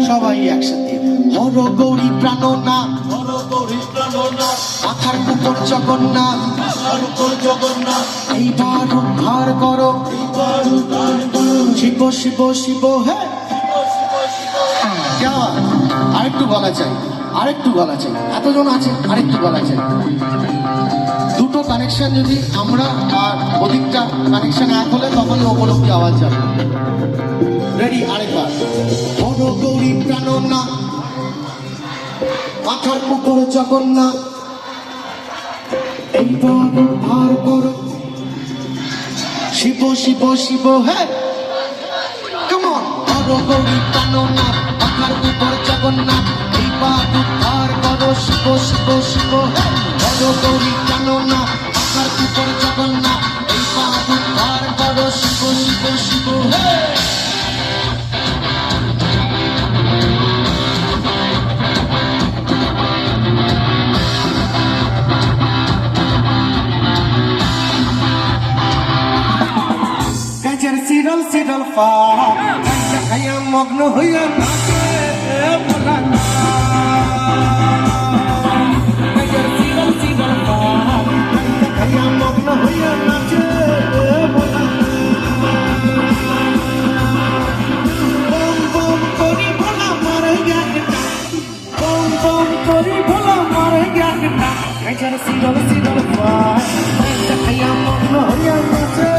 সবাই একসাথে হর গৌরী প্রাণনাথ, হর গৌরী প্রাণনাথ, মাথার উপর জগন্নাথ, মাথার উপর জগন্নাথ, এইবার উদ্ধার করো, এইবার উদ্ধার করো, শিব শিব শিব হে। আরেকটু গলা চাই, আরেকটু গলা চাই, এতজন আছে আরেকটু গলা চাই। দুটো কানেকশন যদি আমরা আর ওদিকটা কানেকশন এক হলে তখনই উপলব্ধি আওয়াজ যাবে। রেডি? আরেকবার হর গৌরী প্রাণনাথ, মাথার উপর জগন্নাথ, এইবার উদ্ধার করো, শিব শিব শিব হে। কেমন? হর গৌরী প্রাণনাথ, মাথার উপর জগন্নাথ, এইবার উদ্ধার করো, শিব শিব শিব হে। হর গৌরী প্রাণনাথ, মাথার উপর জগন্নাথ, এইবার উদ্ধার করো, শিব শিব শিব হে। সিরল সিরল খাইয়া মগ্ন হইয়া নাচে ভোলানাথ, সিরল সিরল খাইয়া মগ্ন হইয়া নাচে ভোলানাথ, বম বম করি ভোলা মারে একটা, বম বম করি ভোলা মারে একটা, সিরল সিরল খাইয়া মগ্ন হইয়া নাচে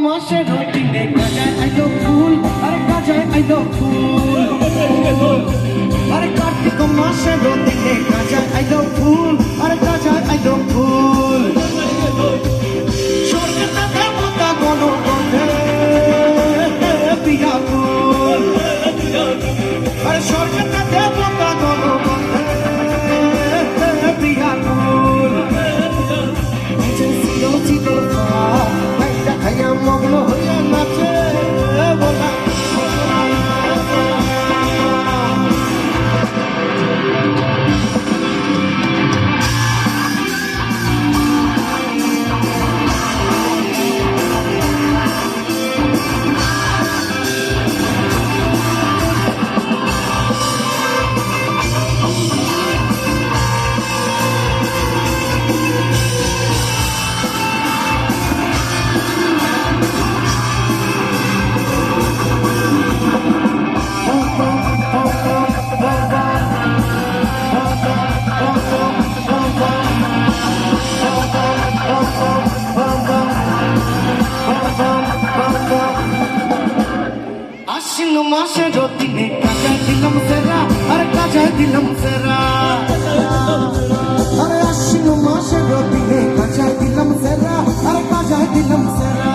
মাসের রোটিনে গাজায় আইলো ফুল, আরে গাজায় আইলো ফুল, আরে কার্তিক মাসের রোটিনে গাজায় আইলো ফুল, আরে গাজায় আইলো ফুল, স্বর্গের দেবতা গণগণে পিয়া ফুল, আরে স্বর্গের দেবতা গণগণে পিয়া ফুল, ছিল ছিল খাইয়া মগ্ন হইয়া নাচে ভোলা। আশ্বিন মাসে রতিনে কাজায় দিলাম সেরা, আরে কাজায় দিলাম সেরা, আরে আশ্বিন মাসে রতিনে কাজায় দিলাম সেরা, আরে কাজায় দিলাম সেরা,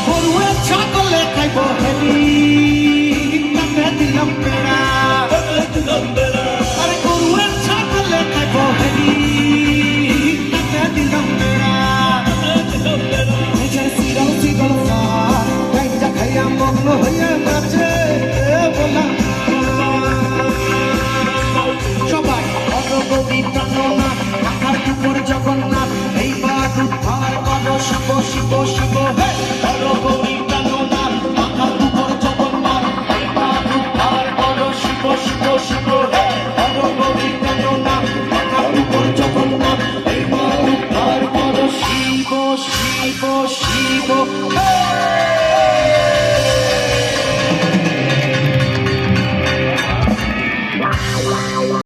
গরুয়ে ছাগলে খাইব হেলি কাকে দিলাম পেড়া, আরে গরুয়ে ছাগলে খাইব হেলি কাকে দিলাম পেড়া, সিরল সিরল খাইয়া মগ্ন হইয়া নাচে ভোলা। সবাই হর গৌরী প্রাণনাথ, মাথার উপর জগন্নাথ, এইবার উদ্ধার